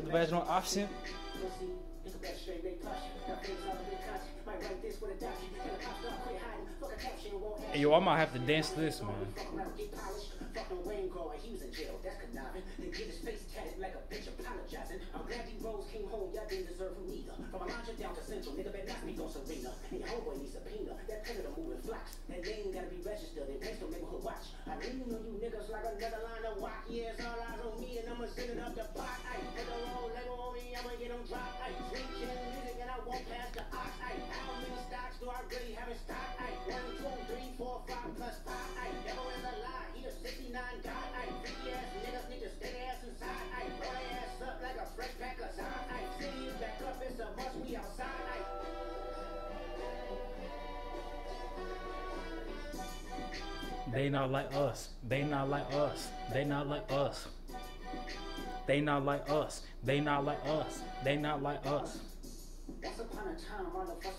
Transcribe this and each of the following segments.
the vaginal option. Hey, yo, I might have to dance to this, man. He was in jail, that's conniving. They get his face tatted like a bitch apologizing. I'm glad these Rose came home, y'all didn't deserve him neither. From Alondra down to Central, nigga better not speak on Serena. And your homeboy needs a subpoena. That predator moving flocks. That name gotta be registered in place of neighborhood watch. I lean on you niggas like another line of walk. Yeah, it's all eyes on me and I'ma send it up the pot. Ay, put the roll label on me, I'ma get them drop. Ay, sweet chin music and I won't pass the ox. Ay, how many stocks do I really have in stock? Ay, 1, 2, 3, 4, 5 plus 5. Ay, devil is a lie, he a 69 god. Ay, freaky ass niggas need to stay their ass inside. Ay, roll their ass up like a fresh pack of Zod. Ay, city is back up, it's a must, we outside. Ay. They not like us. They not like us. They not like us. They not like us. They not like us. They not like us.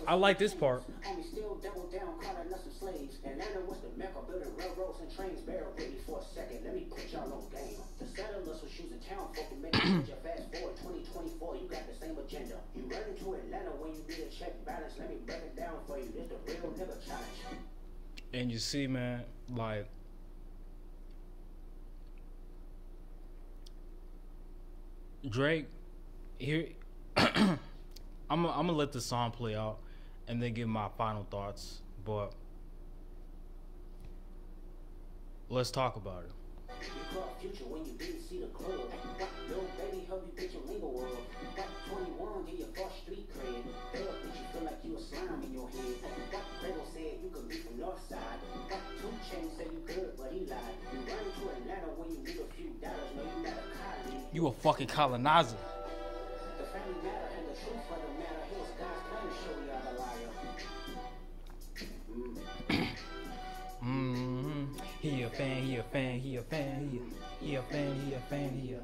I like this part. Still double down, calling us some slaves. Atlanta was the Mecca, building railroads and trains. Bear with me for a second. Let me put y'all on game. The settlers were choosing town folk to make it. Fast forward 2024, you got the same agenda. You run into Atlanta when you need a check balance. Let me break it down for you. This the real nigga challenge. And you see, man, like, Drake, here, I'm gonna let the song play out and then give my final thoughts, but let's talk about it. You caught Future when you didn't see the club. Little baby help you get your lingo world. 21 get your first street cred. They up that you feel like you a slime in your head. Rebel said you could be from North Side. 2 Chainz said you could, but he lied. You run to Atlanta when you need a few dollars. No, you not a colony. You a fucking colonizer. The family matter and the truth for the matter. He was God's plan to show y'all the liar. He a fan, he a fan, he a fan, he a fan, he a fan, he a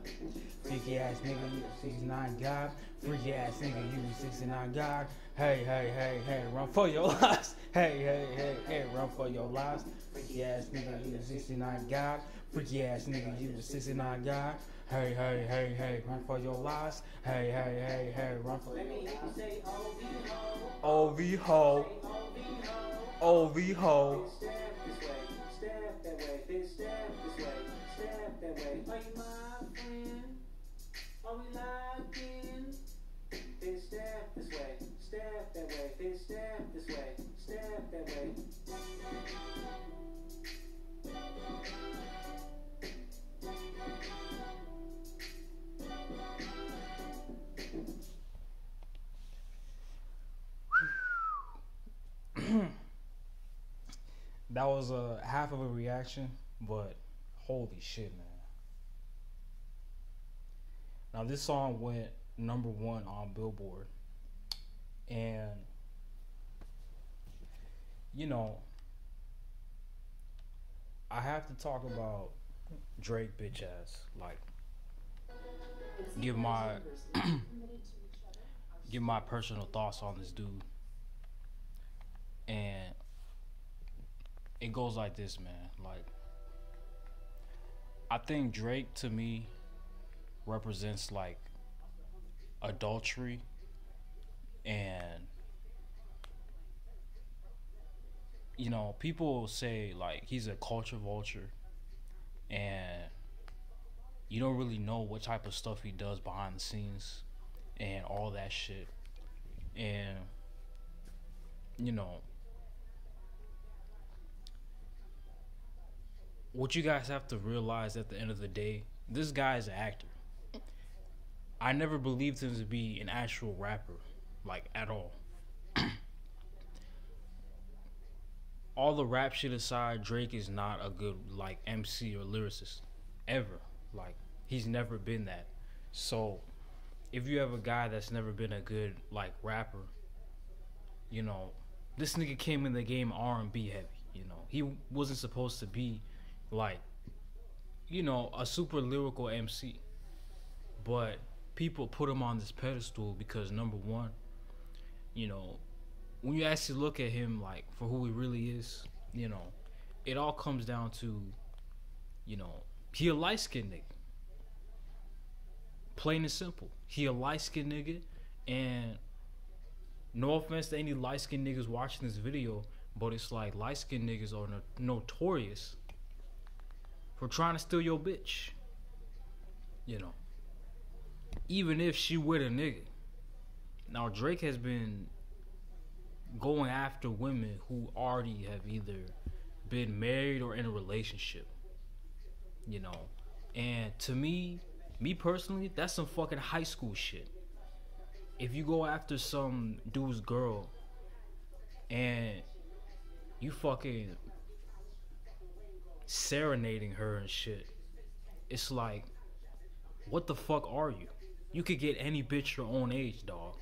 freaky ass nigga, you a 69 god. Freaky ass nigga, you a 69 god. Hey, hey, hey, hey, run for your lives. Hey, hey, hey, hey, run for your lives. Freaky ass nigga, you a 69 god. Freaky ass nigga, you a 69 god. Hey, hey, hey, hey, run for your lives. Hey, hey, hey, hey, run for your lives. OV ho. OV ho. Step that way, then step this way, step that way. Are you my friend? Are we locked in? Then step this way, step that way, then step this way, step that way. That was a half of a reaction, but holy shit, man. Now this song went #1 on Billboard, and you know, I have to talk about Drake bitch ass. Like, give my give my personal thoughts on this dude. And it goes like this, man. Like, I think Drake to me represents like adultery and, you know, people say like he's a culture vulture and you don't really know what type of stuff he does behind the scenes and all that shit. And, you know, what you guys have to realize at the end of the day, this guy is an actor. I never believed him to be an actual rapper, like, at all. All the rap shit aside, Drake is not a good, like, MC or lyricist. Ever. Like, he's never been that. So, if you have a guy that's never been a good, like, rapper, you know, this nigga came in the game R&B heavy, you know. He wasn't supposed to be, like, you know, a super lyrical MC. But people put him on this pedestal because, #1, you know, when you actually look at him, like, for who he really is, you know, it all comes down to, you know, he a light-skinned nigga. Plain and simple. He a light-skinned nigga, and no offense to any light-skinned niggas watching this video, but it's like light-skinned niggas are notorious for trying to steal your bitch. You know. Even if she with a nigga. Now, Drake has been going after women who already have either been married or in a relationship. You know. And to me personally, that's some fucking high school shit. If you go after some dude's girl and you fucking serenading her and shit, it's like, what the fuck are you? You could get any bitch your own age, dog.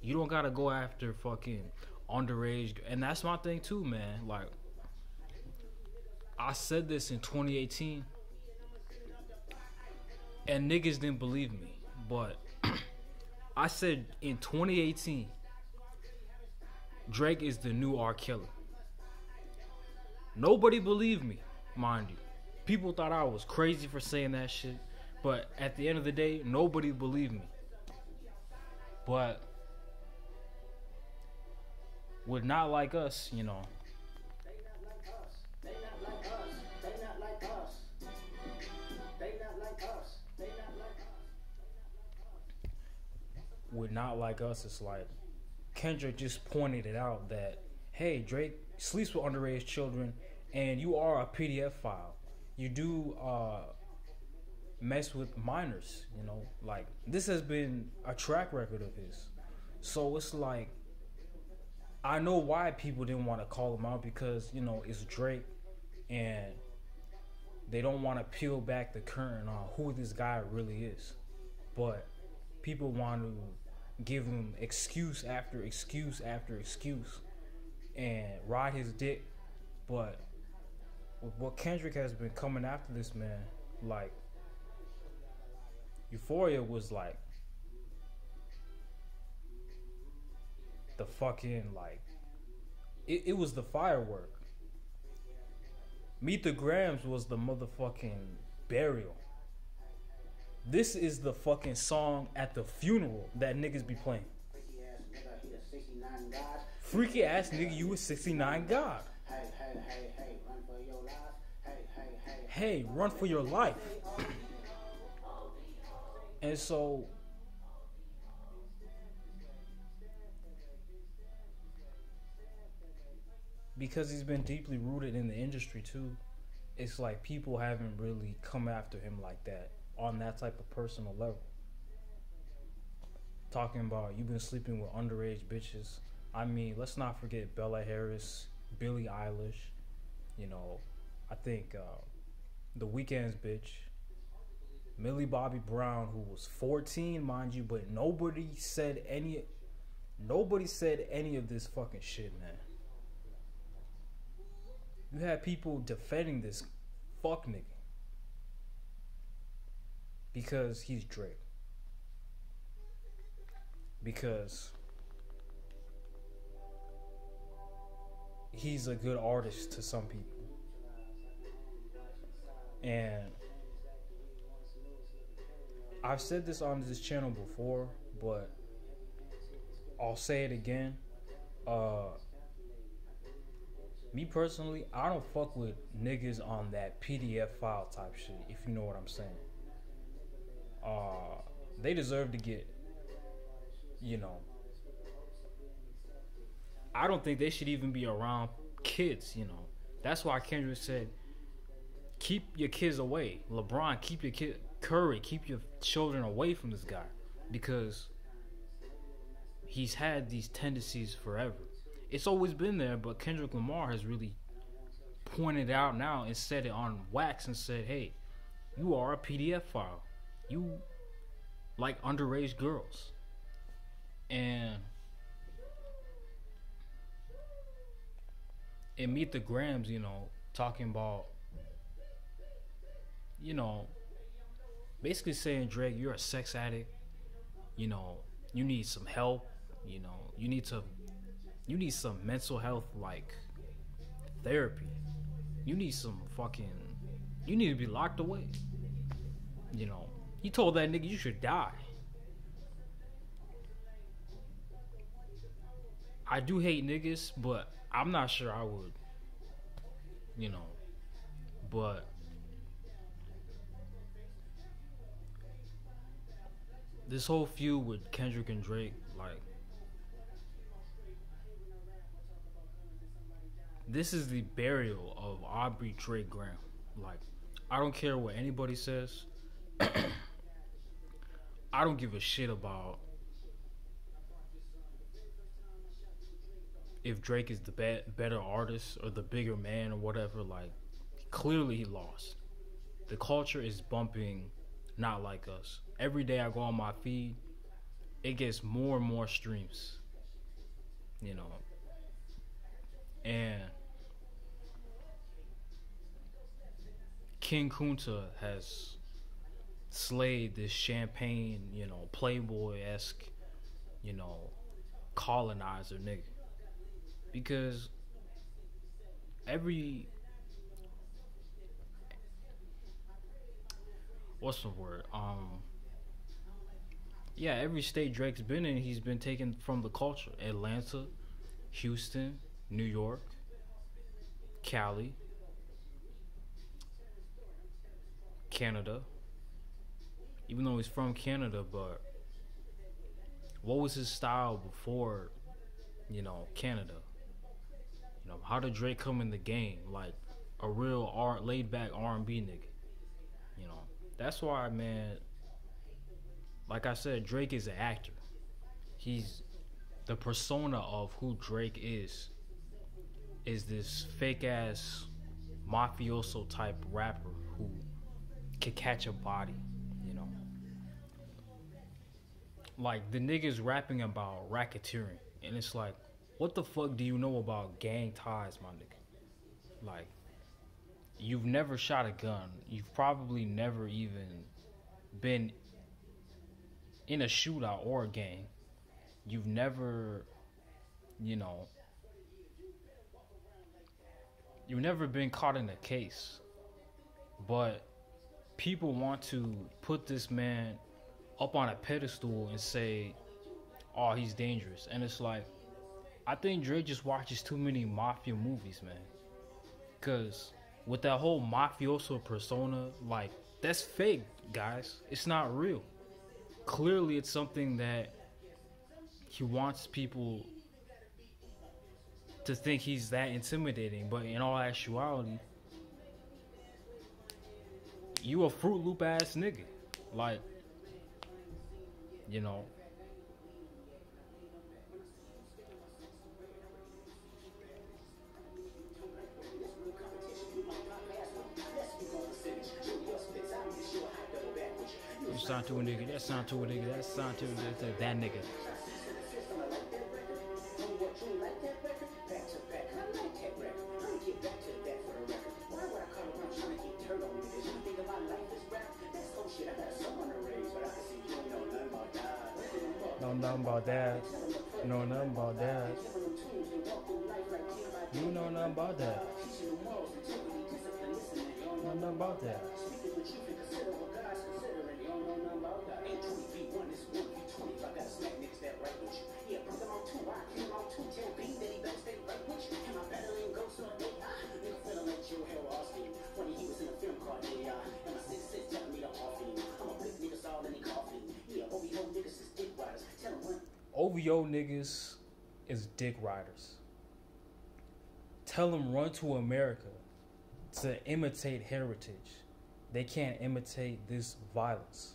You don't gotta go after fucking underage. And that's my thing too, man. Like, I said this in 2018 and niggas didn't believe me, but I said in 2018, Drake is the new R. Kelly. Nobody believed me, mind you. People thought I was crazy for saying that shit, but at the end of the day, nobody believed me. But with Not Like Us, you know, with Not Like Us, it's like Kendrick just pointed it out that, hey, Drake sleeps with underage children and you are a PDF file. You do mess with minors, you know, like this has been a track record of his. So it's like, I know why people didn't want to call him out, because, you know, it's Drake and they don't want to peel back the curtain on who this guy really is. But people want to give him excuse after excuse after excuse and ride his dick. But with what Kendrick has been coming after this man, like, Euphoria was like the fucking, like, it was the firework. Meet the Grams was the motherfucking burial. This is the fucking song at the funeral that niggas be playing. Freaky ass nigga, you a 69 God. Hey, run for your life. And so, because he's been deeply rooted in the industry too, it's like people haven't really come after him like that, on that type of personal level. Talking about you've been sleeping with underage bitches. I mean, let's not forget Bella Harris, Billie Eilish, you know, I think The Weeknd's bitch, Millie Bobby Brown, who was 14, mind you, but nobody said any of this fucking shit, man. You had people defending this fuck nigga because he's Drake. Because he's a good artist to some people. And I've said this on this channel before, but I'll say it again. Me personally, I don't fuck with niggas on that PDF file type shit, if you know what I'm saying. They deserve to get, you know, I don't think they should even be around kids, you know. That's why Kendrick said, keep your kids away. LeBron, keep your kid. Curry, keep your children away from this guy, because he's had these tendencies forever. It's always been there, but Kendrick Lamar has really pointed it out now and said it on wax and said, hey, you are a PDF file. You like underage girls. And Meet the Grams, you know, talking about, you know, basically saying, Drake, you're a sex addict. You know, you need some help. You know, you need some mental health, like, therapy. You need to be locked away. You know, He told that nigga you should die. I do hate niggas, but I'm not sure I would, you know. But this whole feud with Kendrick and Drake, like, this is the burial of Aubrey Drake Graham. Like, I don't care what anybody says. I don't give a shit about if Drake is the better artist or the bigger man or whatever. Like, clearly he lost. The culture is bumping Not Like Us. Every day I go on my feed, it gets more and more streams, you know. And King Kunta has slayed this champagne, you know, playboy-esque, you know, colonizer nigga. Because what's the word? Yeah, every state Drake's been in, he's been taken from the culture. Atlanta, Houston, New York, Cali, Canada. Even though he's from Canada, but what was his style before, you know, Canada? You know, how did Drake come in the game? Like a real laid back R&B nigga. You know, that's why, man. Like I said, Drake is an actor. He's the persona of who Drake is this fake ass mafioso type rapper who can catch a body. You know, like the niggas rapping about racketeering, and it's like, what the fuck do you know about gang ties, my nigga? Like, you've never shot a gun. You've probably never even been in a shootout or a gang. You've never, you know, you've never been caught in a case. But people want to put this man up on a pedestal and say, oh, he's dangerous. And it's like, I think Drake just watches too many mafia movies, man. Because with that whole mafioso persona, like, that's fake, guys. It's not real. Clearly, it's something that he wants people to think he's that intimidating. But in all actuality, you a Fruit Loop ass nigga. Like, you know. You sound to a nigga, that sound to a nigga, that sound to a nigga, that nigga. Know nothing about that. Know nothing about that. You know nothing about that. Know nothing about that. OVO niggas is dick riders. Tell them run to America to imitate heritage. They can't imitate this violence.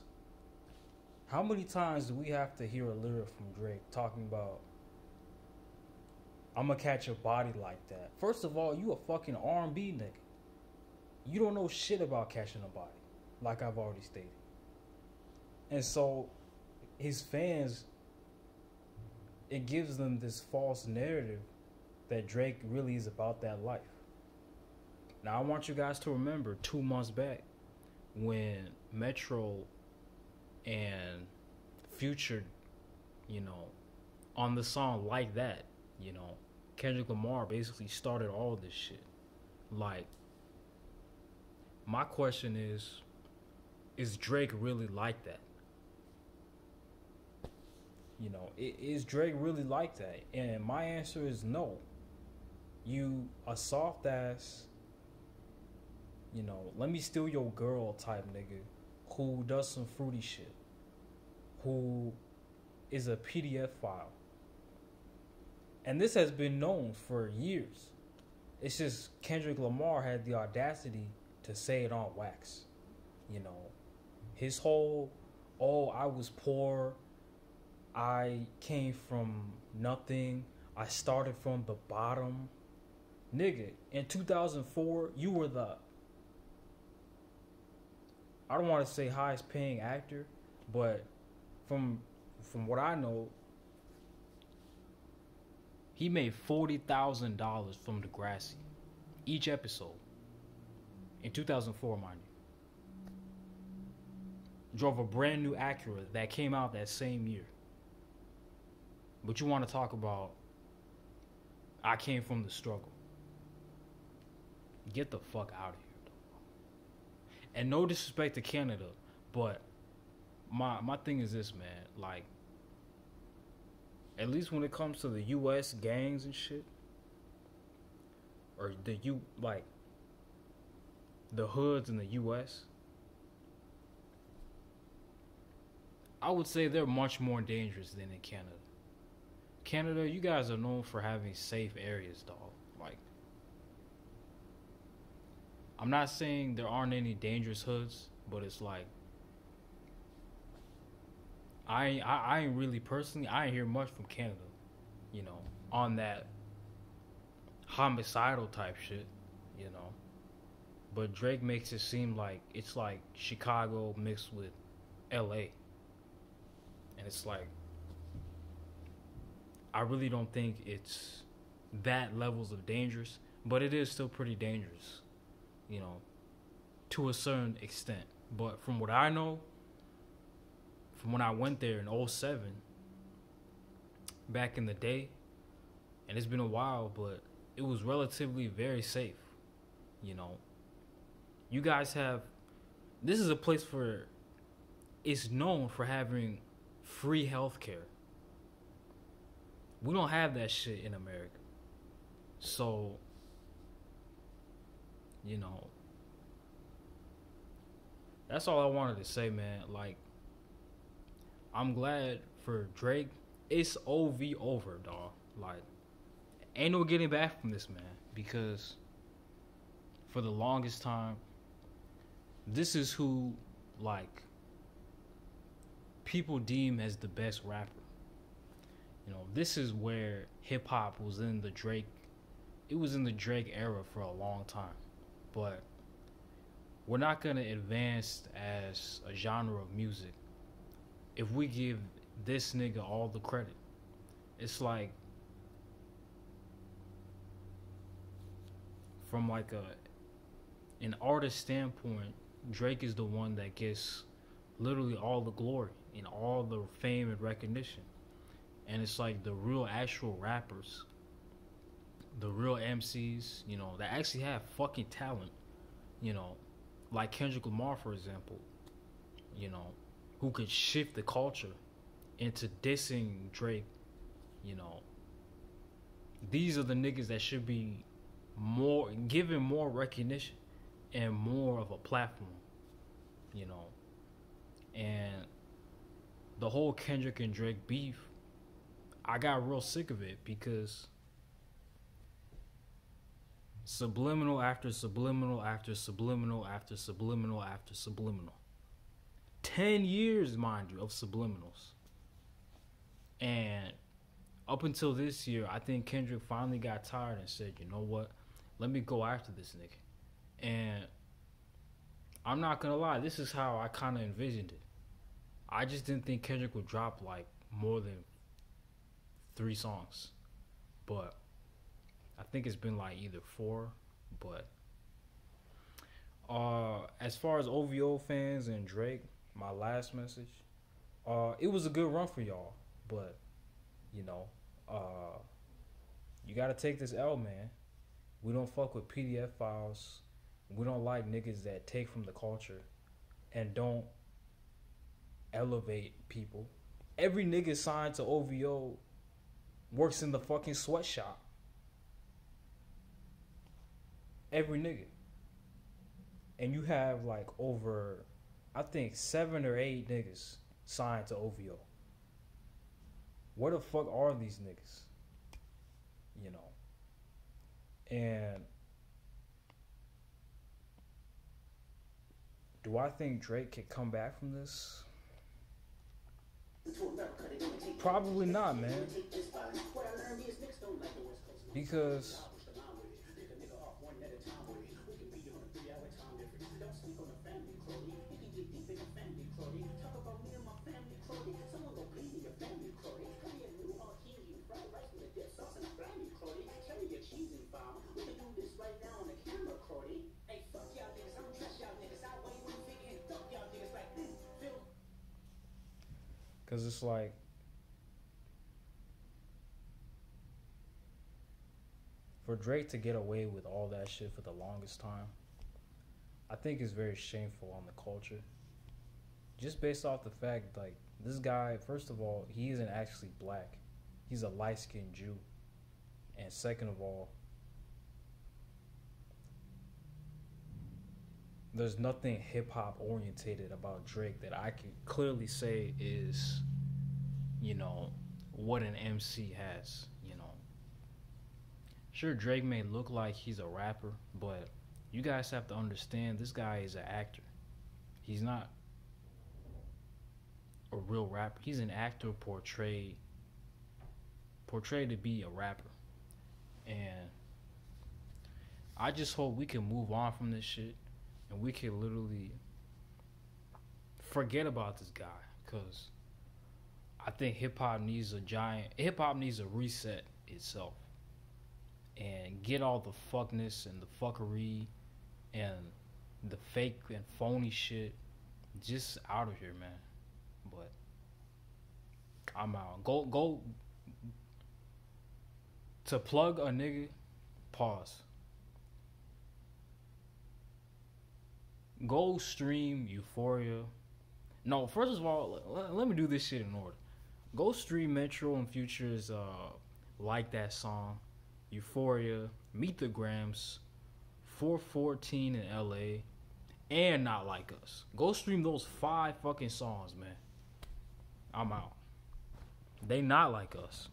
How many times do we have to hear a lyric from Drake talking about, I'ma catch a body like that? First of all, you a fucking R&B nigga. You don't know shit about catching a body, like I've already stated. And so his fans, it gives them this false narrative that Drake really is about that life. Now, I want you guys to remember 2 months back when Metro and Future, you know, on the song Like That, you know, Kendrick Lamar basically started all this shit. Like, my question is, is Drake really like that? You know, is Drake really like that? And my answer is no. You a soft ass, you know, let me steal your girl type nigga who does some fruity shit, who is a PDF file. And this has been known for years. It's just Kendrick Lamar had the audacity to say it on wax. You know, his whole, oh, I was poor, I came from nothing, I started from the bottom. Nigga, in 2004, you were the, I don't want to say highest paying actor, but from what I know, he made $40,000 from Degrassi each episode in 2004, mind you. Drove a brand new Acura that came out that same year. But you want to talk about, I came from the struggle. Get the fuck out of here, though. And no disrespect to Canada, but my thing is this, man. Like, at least when it comes to the U.S. gangs and shit, or the hoods in the U.S., I would say they're much more dangerous than in Canada. Canada, you guys are known for having safe areas, dog. Like, I'm not saying there aren't any dangerous hoods, but it's like, I ain't really personally, I ain't hear much from Canada, you know, on that homicidal type shit, you know. But Drake makes it seem like it's like Chicago mixed with LA. And it's like, I really don't think it's that levels of dangerous, but it is still pretty dangerous, you know, to a certain extent. But from what I know, from when I went there in 07, back in the day, and it's been a while, but it was relatively very safe, you know. You guys have, this is a place for, it's known for having free healthcare. We don't have that shit in America. So, you know, that's all I wanted to say, man. Like, I'm glad for Drake. It's over, dog. Like, ain't no getting back from this, man. Because for the longest time, this is who, like, people deem as the best rapper. You know, this is where hip hop was in the Drake. It was in the Drake era for a long time. But we're not going to advance as a genre of music if we give this nigga all the credit. It's like, from like an artist standpoint, Drake is the one that gets literally all the glory and all the fame and recognition. And it's like the real actual rappers, the real MCs, you know, that actually have fucking talent, you know, like Kendrick Lamar, for example, you know, who could shift the culture into dissing Drake, you know. These are the niggas that should be more given more recognition and more of a platform, you know. And the whole Kendrick and Drake beef, I got real sick of it because subliminal after subliminal after subliminal after subliminal after subliminal. 10 years, mind you, of subliminals. And up until this year, I think Kendrick finally got tired and said, you know what? Let me go after this nigga. And I'm not going to lie, this is how I kind of envisioned it. I just didn't think Kendrick would drop like more than 3 songs. But I think it's been like either 4. But as far as OVO fans and Drake, my last message, it was a good run for y'all. But, you know, you got to take this L, man. We don't fuck with PDF files. We don't like niggas that take from the culture and don't elevate people. Every nigga signed to OVO works in the fucking sweatshop. Every nigga. And you have like over, I think 7 or 8 niggas signed to OVO. Where the fuck are these niggas? You know. And do I think Drake can come back from this? Probably not, man. Because it's like, for Drake to get away with all that shit for the longest time, I think it's very shameful on the culture. Just based off the fact, like, this guy, first of all, he isn't actually black. He's a light-skinned Jew. And second of all, there's nothing hip-hop orientated about Drake that I can clearly say is, you know, what an MC has, you know. Sure, Drake may look like he's a rapper, but you guys have to understand this guy is an actor. He's not a real rapper. He's an actor portrayed to be a rapper. And I just hope we can move on from this shit and we can literally forget about this guy, because I think hip-hop needs a reset itself and get all the fuckness and the fuckery and the fake and phony shit just out of here, man. But I'm out. Go to plug a nigga. Pause. Go stream Euphoria. No, first of all, let me do this shit in order. Go stream Metro and Future's Like That Song, Euphoria, Meet the Grams, 414 in LA, and Not Like Us. Go stream those 5 fucking songs, man. I'm out. They not like us.